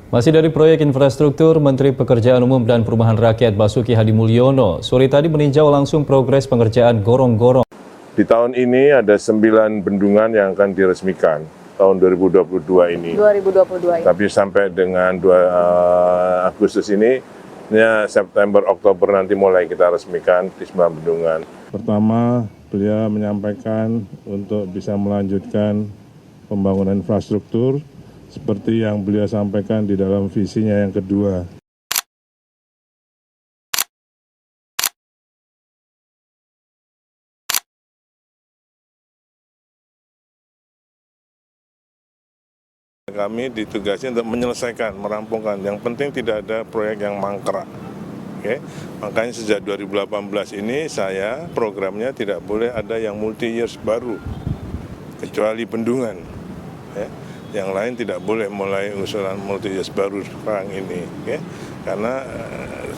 Masih dari proyek infrastruktur, Menteri Pekerjaan Umum dan Perumahan Rakyat Basuki Hadimulyono sore tadi meninjau langsung progres pengerjaan gorong-gorong. Di tahun ini ada 9 bendungan yang akan diresmikan tahun 2022 ini. Tapi sampai dengan 2 Agustus ini, September, Oktober nanti mulai kita resmikan di 9 bendungan. Pertama, beliau menyampaikan untuk bisa melanjutkan pembangunan infrastruktur seperti yang beliau sampaikan di dalam visinya yang kedua. Kami ditugasi untuk menyelesaikan, merampungkan. Yang penting tidak ada proyek yang mangkrak. Oke? Makanya sejak 2018 ini saya programnya tidak boleh ada yang multi years baru, kecuali bendungan. Ya. Yang lain tidak boleh mulai usulan multi years baru sekarang ini. Ya. Karena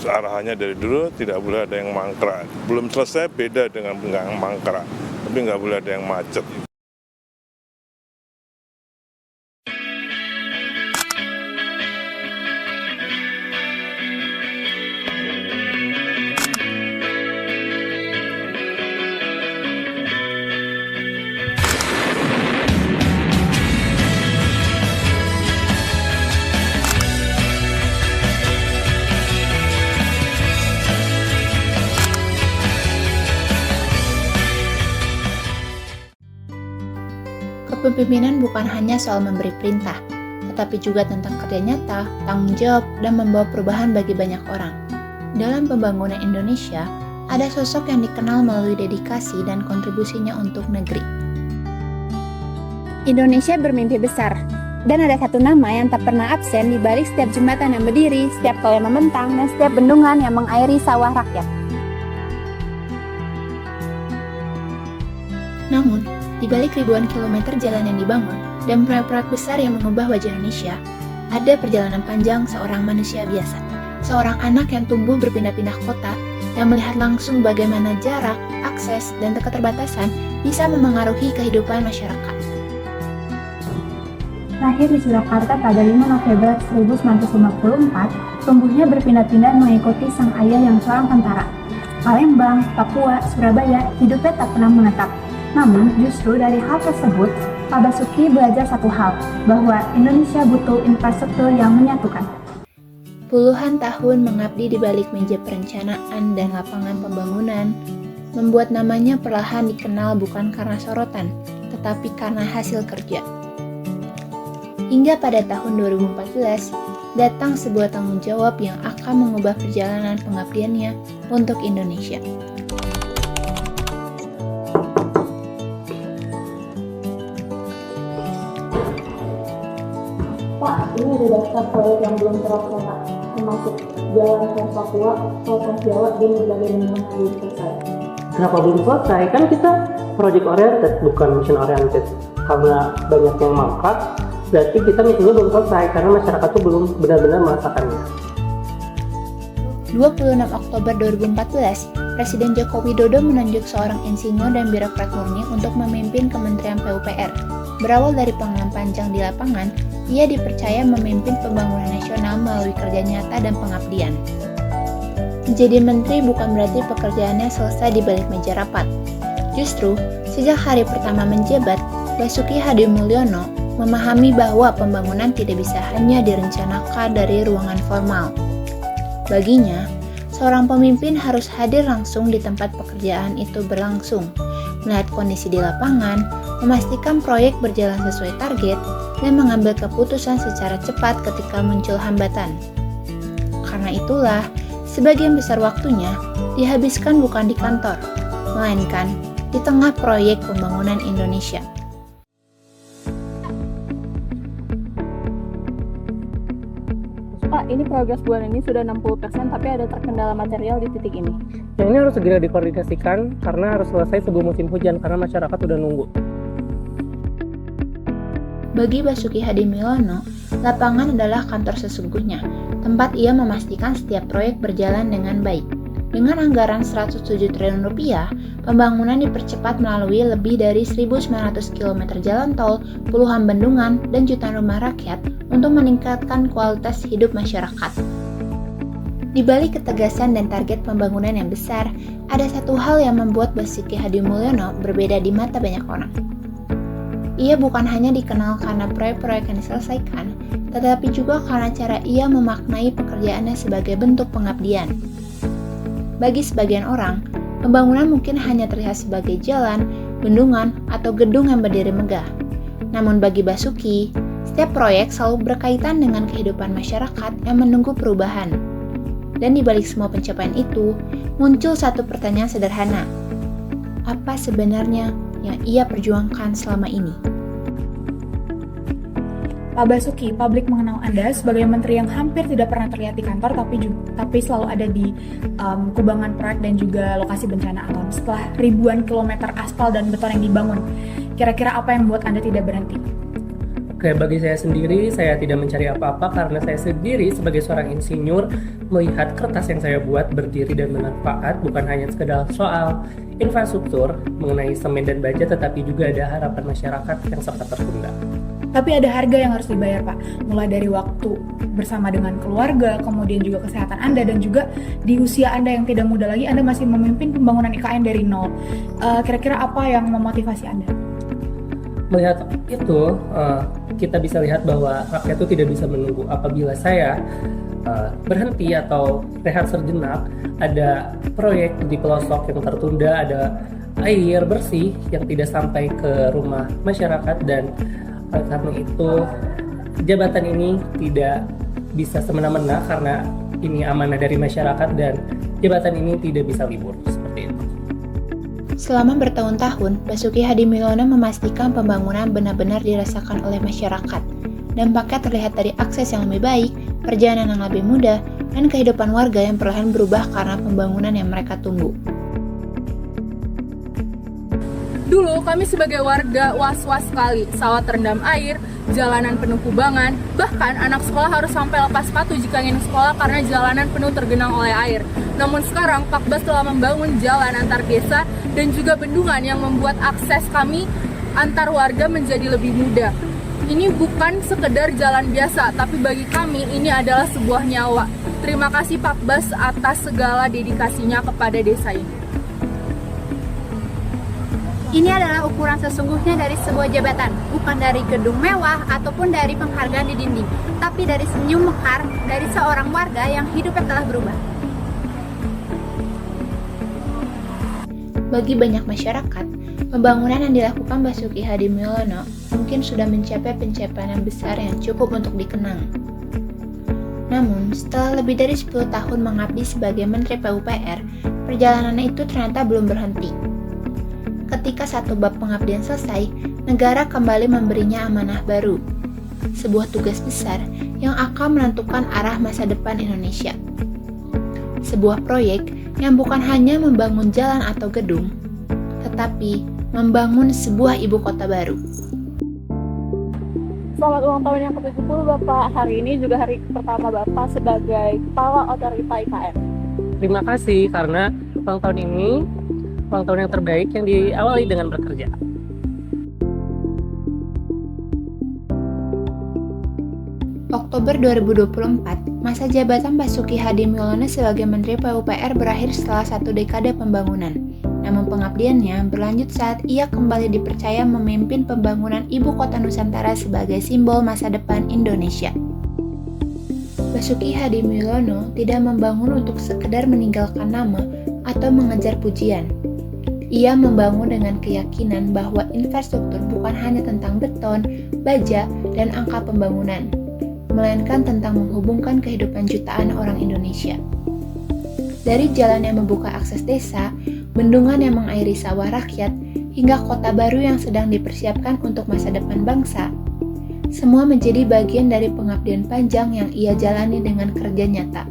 arahannya dari dulu tidak boleh ada yang mangkrak. Belum selesai beda dengan nggak mangkrak, tapi nggak boleh ada yang macet. Kepemimpinan bukan hanya soal memberi perintah, tetapi juga tentang kerja nyata, tanggung jawab, dan membawa perubahan bagi banyak orang. Dalam pembangunan Indonesia, ada sosok yang dikenal melalui dedikasi dan kontribusinya untuk negeri. Indonesia bermimpi besar, dan ada satu nama yang tak pernah absen di balik setiap jembatan yang berdiri, setiap tol yang membentang, dan setiap bendungan yang mengairi sawah rakyat. Namun, di balik ribuan kilometer jalan yang dibangun dan proyek-proyek besar yang mengubah wajah Indonesia, ada perjalanan panjang seorang manusia biasa. Seorang anak yang tumbuh berpindah-pindah kota, yang melihat langsung bagaimana jarak, akses, dan keterbatasan bisa memengaruhi kehidupan masyarakat. Lahir di Surakarta pada 5 November 1954, tumbuhnya berpindah-pindah mengikuti sang ayah yang seorang tentara. Palembang, Papua, Surabaya, hidupnya tak pernah menetap. Namun, justru dari hal tersebut, Pak Basuki belajar satu hal, bahwa Indonesia butuh infrastruktur yang menyatukan. Puluhan tahun mengabdi di balik meja perencanaan dan lapangan pembangunan, membuat namanya perlahan dikenal bukan karena sorotan, tetapi karena hasil kerja. Hingga pada tahun 2014, datang sebuah tanggung jawab yang akan mengubah perjalanan pengabdiannya untuk Indonesia. Pak, ini ada daftar proyek yang belum terlaksana, termasuk Jalan Trans Papua, Tol Trans Jawa, dan berbagai bendungan yang belum selesai. Kenapa belum selesai? Kan kita project oriented, bukan mission oriented. Karena banyak yang mangkrak, berarti kita misinya belum selesai, karena masyarakat tuh belum benar-benar merasakannya. 26 Oktober 2014, Presiden Joko Widodo menunjuk seorang insinyur dan birokrat murni untuk memimpin Kementerian PUPR. Berawal dari pengalaman panjang di lapangan, ia dipercaya memimpin pembangunan nasional melalui kerja nyata dan pengabdian. Menjadi menteri bukan berarti pekerjaannya selesai di balik meja rapat. Justru, sejak hari pertama menjabat, Basuki Hadimulyono memahami bahwa pembangunan tidak bisa hanya direncanakan dari ruangan formal. Baginya, seorang pemimpin harus hadir langsung di tempat pekerjaan itu berlangsung, melihat kondisi di lapangan, memastikan proyek berjalan sesuai target, dan mengambil keputusan secara cepat ketika muncul hambatan. Karena itulah, sebagian besar waktunya dihabiskan bukan di kantor, melainkan di tengah proyek pembangunan Indonesia. Pak, ini progres bulan ini sudah 60%, tapi ada terkendala material di titik ini. Yang ini harus segera dikoordinasikan, karena harus selesai sebelum musim hujan, karena masyarakat udah nunggu. Bagi Basuki Hadimulyono, lapangan adalah kantor sesungguhnya, tempat ia memastikan setiap proyek berjalan dengan baik. Dengan anggaran 107 triliun rupiah, pembangunan dipercepat melalui lebih dari 1.900 km jalan tol, puluhan bendungan, dan jutaan rumah rakyat untuk meningkatkan kualitas hidup masyarakat. Di balik ketegasan dan target pembangunan yang besar, ada satu hal yang membuat Basuki Hadimulyono berbeda di mata banyak orang. Ia bukan hanya dikenal karena proyek-proyek yang diselesaikan, tetapi juga karena cara ia memaknai pekerjaannya sebagai bentuk pengabdian. Bagi sebagian orang, pembangunan mungkin hanya terlihat sebagai jalan, bendungan, atau gedung yang berdiri megah. Namun bagi Basuki, setiap proyek selalu berkaitan dengan kehidupan masyarakat yang menunggu perubahan. Dan di balik semua pencapaian itu, muncul satu pertanyaan sederhana. Apa sebenarnya yang ia perjuangkan selama ini? Pak Basuki, publik mengenal Anda sebagai menteri yang hampir tidak pernah terlihat di kantor, tapi selalu ada di kubangan proyek dan juga lokasi bencana alam. Setelah ribuan kilometer aspal dan beton yang dibangun, kira-kira apa yang membuat Anda tidak berhenti? Oke, bagi saya sendiri, saya tidak mencari apa-apa karena saya sendiri sebagai seorang insinyur melihat kertas yang saya buat berdiri dan bermanfaat bukan hanya sekedar soal infrastruktur mengenai semen dan baja, tetapi juga ada harapan masyarakat yang sempat tertunda. Tapi ada harga yang harus dibayar, Pak. Mulai dari waktu bersama dengan keluarga, kemudian juga kesehatan Anda, dan juga di usia Anda yang tidak muda lagi, Anda masih memimpin pembangunan IKN dari nol. Kira-kira apa yang memotivasi Anda? Melihat itu, kita bisa lihat bahwa rakyat itu tidak bisa menunggu. Apabila saya berhenti atau rehat sejenak, ada proyek di pelosok yang tertunda, ada air bersih yang tidak sampai ke rumah masyarakat, dan karena itu jabatan ini tidak bisa semena-mena karena ini amanah dari masyarakat dan jabatan ini tidak bisa libur seperti itu. Selama bertahun-tahun, Basuki Hadimulyono memastikan pembangunan benar-benar dirasakan oleh masyarakat. Dampaknya terlihat dari akses yang lebih baik, perjalanan yang lebih mudah, dan kehidupan warga yang perlahan berubah karena pembangunan yang mereka tunggu. Dulu kami sebagai warga was-was sekali, sawah terendam air, jalanan penuh kubangan, bahkan anak sekolah harus sampai lepas sepatu jika ingin sekolah karena jalanan penuh tergenang oleh air. Namun sekarang Pakbas telah membangun jalan antar desa dan juga bendungan yang membuat akses kami antar warga menjadi lebih mudah. Ini bukan sekedar jalan biasa, tapi bagi kami ini adalah sebuah nyawa. Terima kasih Pakbas atas segala dedikasinya kepada desa ini. Ini adalah ukuran sesungguhnya dari sebuah jabatan, bukan dari gedung mewah ataupun dari penghargaan di dinding, tapi dari senyum mekar dari seorang warga yang hidupnya telah berubah. Bagi banyak masyarakat, pembangunan yang dilakukan Basuki Hadimulyono mungkin sudah mencapai pencapaian yang besar yang cukup untuk dikenang. Namun, setelah lebih dari 10 tahun mengabdi sebagai Menteri PUPR, perjalanannya itu ternyata belum berhenti. Ketika satu bab pengabdian selesai, negara kembali memberinya amanah baru, sebuah tugas besar yang akan menentukan arah masa depan Indonesia. Sebuah proyek yang bukan hanya membangun jalan atau gedung, tetapi membangun sebuah ibu kota baru. Selamat ulang tahun yang ke-70 Bapak. Hari ini juga hari pertama Bapak sebagai Kepala Otorita IKN. Terima kasih karena ulang tahun ini ulang tahun yang terbaik yang diawali dengan bekerja. Oktober 2024, masa jabatan Basuki Hadimulyono sebagai Menteri PUPR berakhir setelah satu dekade pembangunan. Namun pengabdiannya berlanjut saat ia kembali dipercaya memimpin pembangunan Ibu Kota Nusantara sebagai simbol masa depan Indonesia. Basuki Hadimulyono tidak membangun untuk sekedar meninggalkan nama atau mengejar pujian. Ia membangun dengan keyakinan bahwa infrastruktur bukan hanya tentang beton, baja, dan angka pembangunan, melainkan tentang menghubungkan kehidupan jutaan orang Indonesia. Dari jalan yang membuka akses desa, bendungan yang mengairi sawah rakyat, hingga kota baru yang sedang dipersiapkan untuk masa depan bangsa, semua menjadi bagian dari pengabdian panjang yang ia jalani dengan kerja nyata.